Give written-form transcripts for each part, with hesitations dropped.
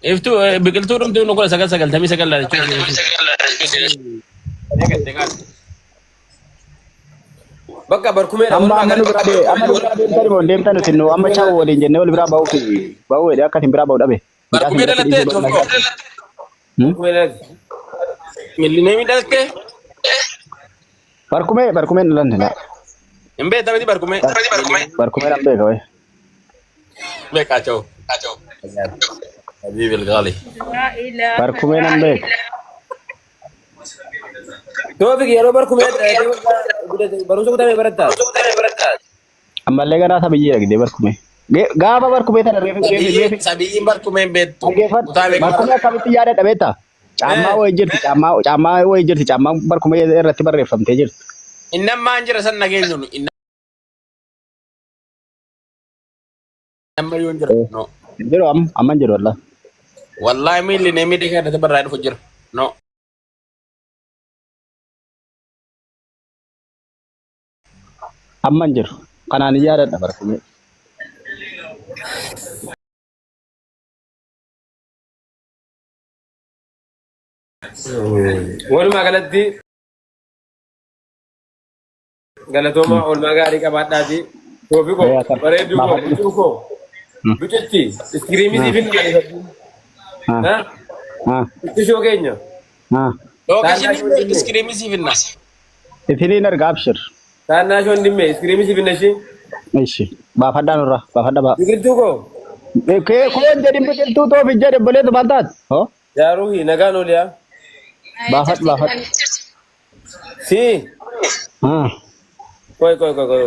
Iftu biqiltuu dhumtuu nu kudha sagal sagaltamii sagal dha jechuudha. Bakka barkumeedha. Amma nu tani mo deemtan nuti nu amma chawo waliin jennee wal biraa bahu jedhe akka biraa bahu dhabe. Barkumee dhalattee tokko. Millinee miidhagdee. Barkumee dhalanne na. Hin beektamiti barkumee. Barkumee dhaan beeka wayi. Beekaa chawo. Habibi al-Ghali. Barkumee dhaan beeka. Toofiq yeroo barkumee barumsa kutamee barataa. Ammallee garaa sabiyyee dhagdee barkumee. Gaafa barkumee tana reefi. Sabiyyiin barkumeen beektu. Barkumee akkamitti yaadadha beektaa? Caammaa wayii jirti caammaa barkumee irratti barreeffamtee jirti. Innammaan jira san nageenyuun. Innamma yoon jira. No. Jiru amman jiru wallah. Wallahi miilli ne miidhee kadhate barraa dhufu jira. No. Amman jiru. Kanaan yaadadha barkumee. Walumaa galatti galatooma oolmaa gaarii qabaadhaati. Toofiq bareedduu koo biqiltuu koo biqilti iskiriimii siifin ittishoo keenya. Lookashin iskiriimii siifin Itiniin arga abshir. Taannaa shoon dimme iskiriimii siifin ishii. Ishi baafadhaan irraa baafadha baa. Biqiltuu koo. Koon jedhin biqiltuu Toofiq jedhe boleetu baltaat. Jaaruu nagaan ooliyaa. Baafadh. Si. Koy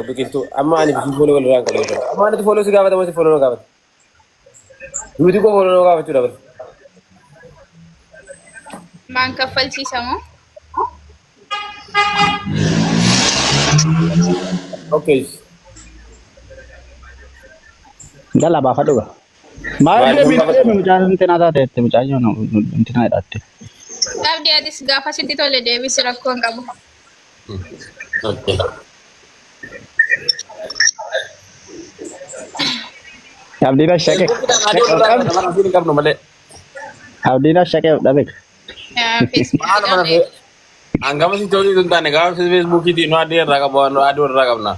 biqiltuu amma ani biqiltuu foloo walirraan qabu. Amma ani foloo si gaafata moo si foloo na gaafata? Duuti koo foloo na gaafachuu dabala. Maan kaffalchiisa moo? Okay. Gala baafadhu gaa. Maal deemi mucaan intinaa taate mucaan intinaa hidhatte. Qabdi atis gaafa sitti tole deebisi rakkoo hin qabu. Abdiin ashaqe. Abdiin ashaqe dhabe. Angama si toli tun taane gaafa Facebookiti nu adii irraa qabu nu adii irraa qabna.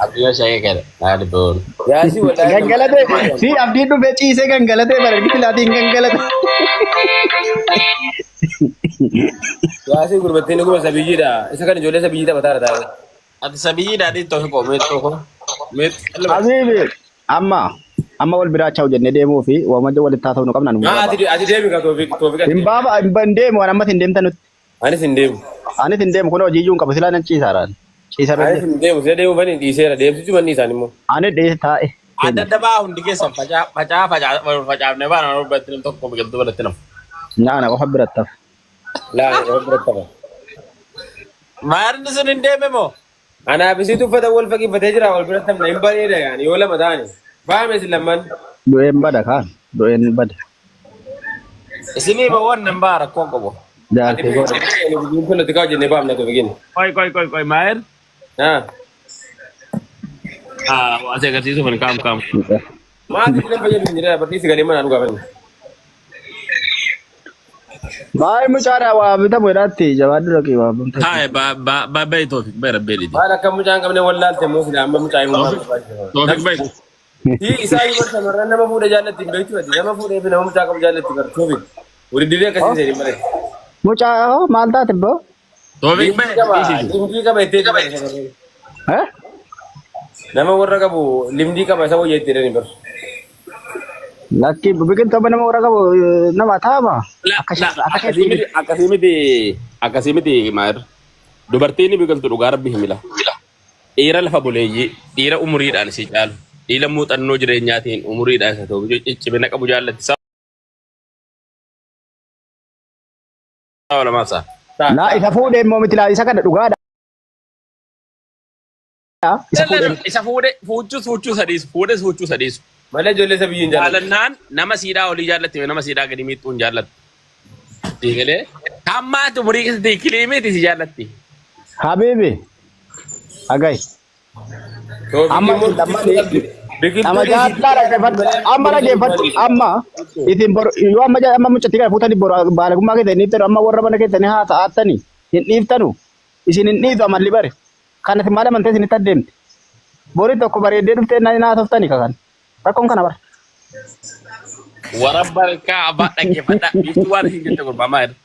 Abdiin ashaqe kale naadi boon. Yaasi wallahi. Gangalate si abdiin dhufee ciisee gangalate bareeddi laatiin gangalate. Yaasi gurbattee ni kuma sabiyyiidha. Isa kan ijoollee sabiyyiidha mataara taa'e. Ati sabiyyiidha adii Toofiq koo meet tokko. Habibi amma wal biraa chaa'u jennee deemuu fi waamajja walitti haa ta'u nu qabna nu. Ati deemi ka Toofiq. Hin baaba hin deemu waan ammas hin deemtan nuti. Anis hin deemu. Anis hin deemu kun hojii iyyuu hin qabu silaa nan ciisaaraan. Ciisarra. Anis hin deemu sila deemu bani dhiiseera deemsisu manni isaan immoo. Ani dhiise taa'e. Adda adda baa hundi keessan facaafne baana irratti nam tokko biqiltuu irratti nafu. Nyaana qofa birattaaf. Laa biratti ta'a. Maarni sun hin deeme moo? Anaaf isitu uffata wal fakkiffatee jira wal biratti tamna hin bareeda yaani yoo lama ta'ani. Baame isin lamman. Du'een bada kaan du'een bada. Isinii bawwan nan baa rakkoo qabu. Jaaltee godha. Biqiltuun kun itti kaa'u jennee baamna Toofiqin. Koy maayir. Haa. Waasii agarsiisu kan kaam. Maatii filan fayyadu hin jira barsiisi galee manaa dhugaa fanni. Baay'ee mucaadhaa waa bitamu jedhaatti jabaadhu dhaqee waa bamte. Haa baay'ee Toofiq baay'ee rabbee dhidi. Maal akka mucaan qabne wallaalte immoo sila amma mucaa himu. Toofiq baay'ee. Isaa yoo shamarran nama fuudhe jaallatti hin beektu ati nama fuudhee fi nama mucaa qabu jaallatti gar Toofiq. Waliin akkasii jedhee malee. Mucaa maal taate boo? Toofiq baay'ee. Limdii qaba ittee qaba. Nama warra qabu limdii qaba isa wayyaa itti jedhanii bar. Lakki biqiltuu nama warra qabu nama taama. Akkasii miti maayir. Dubartiin biqiltuu dhugaa rabbi himila. Dhiira lafa buleeyyii dhiira umuriidhaan si caalu. Dhiira muuxannoo jireenyaatiin umuriidhaan isa ta'u ciccimina qabu jaallatti. Naa isa fuudhee immoo miti laa isa kana dhugaadha. Isa fuudhuu sadiisu. Malee ijoollee isa biyyiin jaallatu. Jaalannaan nama siidhaa olii jaallatti nama siidhaa gadi miixxuun jaallatti. Diigalee hammaatu umurii keessatti kiliimiiti si jaallatti. Habibi. Agai. Nama jaataa dhaggeeffadhu. Amma dhaggeeffadhu. Amma isin boru yoo amma mucatti kana fuutanii boru baalagummaa keessa hin dhiiftanu amma warra mana keessanii haa ta'attanii hin dhiiftanu isin hin dhiitu amalli bare kanas maal amantee isin itti adeemte borii tokko bareeddee dhuftee naa toftanii kakan rakkoon kana bara. Warabba kaaba dhaggeeffadha biiftuu waan hin jette gurbaamaa jedha.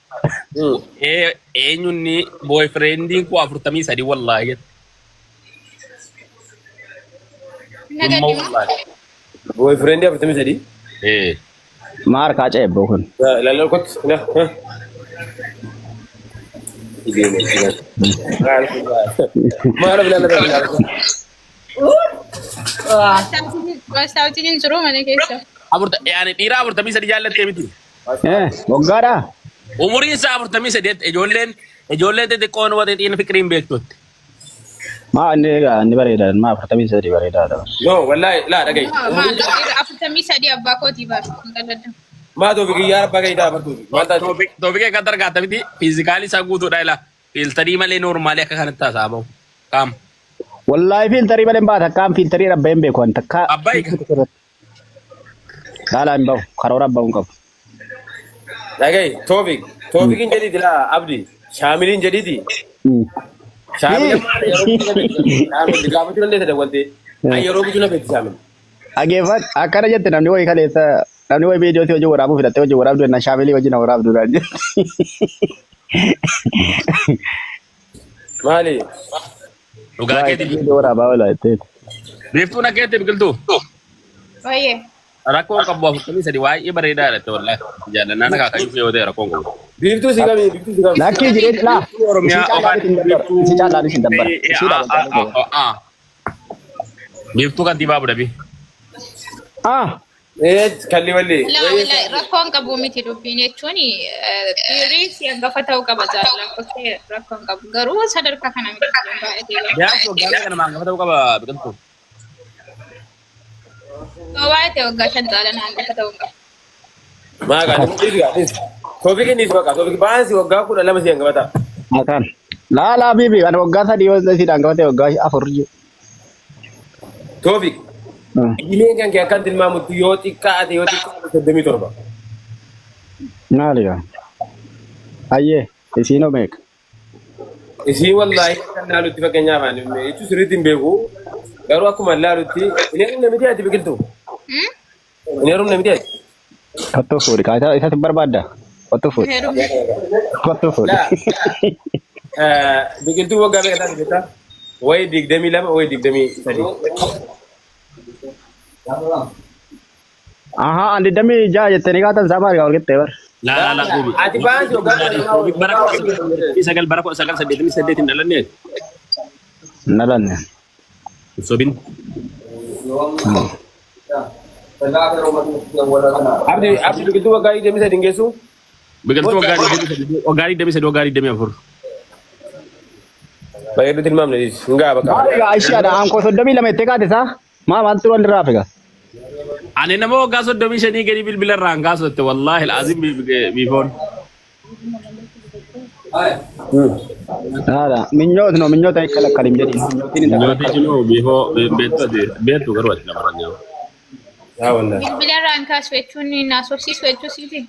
Eenyunni boyfriendiin koo 43 wallaahi jette. Boyfriend ya bertemu jadi? Maar kaca ya bro kan. Lalu kot, nah. Ide ni. Mana bila. Waastaatiin jiru mana keessa. Yaani dhiiraa 43 jaallattee miti. Waggaadha. Umuriin isaa 43 ijoolleen xixiqqoon wata xiina fikiriin beektutti. Ma inni bareedaadha. Ma 43 bareedaadha. No, wallahi la dhagai. Afurtamii sadii abbaa kootii bara. Ma Toofiq yaa abbaa gaidaa bartu. Mata Toofiq kan dargaata miti fiizikaalii isaa guutuudha ila. Fiiltarii malee noormaalii akka kanatti taasaa'amu. Kaam. Wallahi filtarii malee baata kaam filtarii rabba hin beeku anta ka. Abbaay. Daalaan bahu karoora bahu qabu. dhagai Toofiqin jedhiti la abdi. Shaamiliin jedhiti. Shaamil gaafa jiran deessa dawwalte yeroo bitu na beekti Shaamil. Ageeffat akkana jette namni wayii kaleessa namni wayii viidiyoo hojii waraabuu filattee hojii waraabduu na Shaamilii wajjin waraabduu dhaan jedhe. Maali? Dhugaa keetii viidiyoo waraabaa wala jettee. Biiftuu na keetti biqiltuu. Wayyee. Rakkoon qabu 43 waa'ee bareedaadha ta'e wallahi. Jaalannaa na kaakayyuu yoo ta'e rakkoon qabu. Biiftuu si gami. Lakkii jireenya laa. Oromiyaa si caalaan isin dabbara. Biiftuu kan dibaa budhabi. Kalli walli. Rakkoon qabu miti dubbiin jechuun dhiirri si hangafa ta'uu qaba jaallattoota rakkoon qabu garuu sadarkaa kana miti baay'ee. Biyaas waggaa kana hangafa ta'uu qaba biqiltuu. Baay'ee waggaa 5 caalaan hangafa ta'uu qaba. Maa gaadhi Toofiqin ni suuqa Toofiq baansi waggaa 12 si hangafata. Makan. Laa bibi ana waggaa 3 yoo si hangafate waggaa 4. Toofiq. Ileen kan kaya kan tilmaamutti yoo xiqqaate 37. Naaliga. Ayyee isiinoo meeqa? Isiin wallahi kan laalutti fakkeenyaaf ani jechuun sirriitti hin beeku garuu akkuma laalutti ileen namiti ati biqiltuu. Ileen namiti ati. Qottoo fuudhi kaasaa isaatti barbaadda. Qottoo fuudhi. Qottoo fuudhi. Biqiltuu waggaa meeqa taate beektaa? Wayi 22 wayi 23. Aha, andi dami jaa jettanii kaatan saa maal gaafate bar. La. Ati baansi waggaa Toofiq bara 1988 hin dhalanne. Nalanne. Sobin. Abdi biqiltuu waggaa 23 geessu? Biqiltuu waggaa 23 waggaa 24. Baay'ee tilmaamne hingaa bakka. Maaliga Aishaadha aankoo 32 itti kaate saa maa maaltu wal irraa figa. Ani nama waggaa 35 gadi bilbila irraa hangaa sotte wallaahi al'aazim biifoon. Nada, minyoota ikkala kalim jedhin. Minyooti jinoo biifoo beektu garuu ati nama ranyaa. Yaa wallahi. Bilbila irraa kaasu jechuun naasofsiisu jechuusiiti.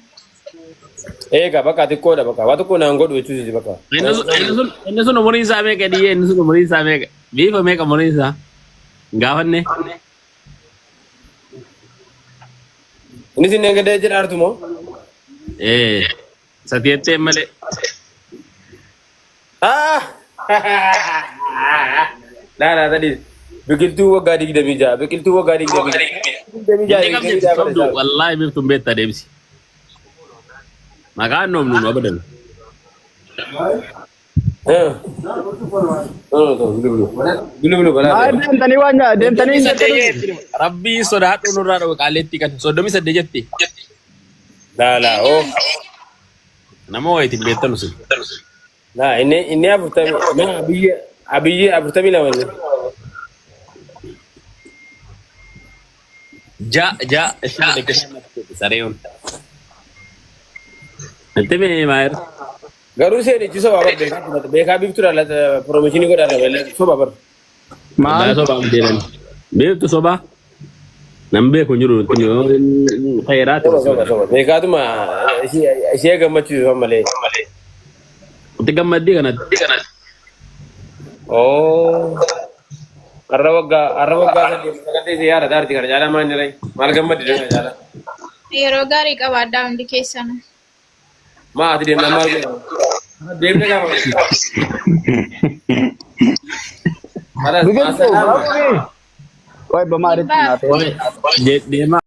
Eega bakka xiqqoodha bakka waa tokko naan godhu jechuusiiti bakka. Inni sun umuriin isaa meeqa dhiyyee inni sun umuriin isaa meeqa biifa meeqa umuriin isaa gaafanne. Inni sin engadee jedhaartu moo? Sateettee malee. Laa tadi biqiltuu waggaa 26 biqiltuu waggaa 26. Wallaahi biiftuun beektaa deebisi. Maqaan noomnu nu abadan. Deemtanii waan nyaa deemtanii Rabbii sodaadhu nurraa dhawu qaaleetti kan 38 jetti. Laa Nama wayitiin beektanu sun. Nah, ini abiyyi 42 Ja ishee sareeyoon. Nanti mee maayir. Garuu seenichi soba bar beekaa biiftuudha promooshinii godhaadha soba bar. Maal soba deeman. Beektu soba. Nambe kun jiru khairat. Soba. Beekaatuma ishee gammachiisu malee. Itti gammaddi kana. Oh. Arra waggaa sagadee yaada daarti kana jaalaa maal jirai? Maal gammaddi dha jaalaa? Yeroo gaarii qabaadhaa hundi keessan. Maa ati deemnaa maal godha? Deemnee gaafa. Halas Biqiltuu baay'ee. Wayi bamaaritti naatee. Deema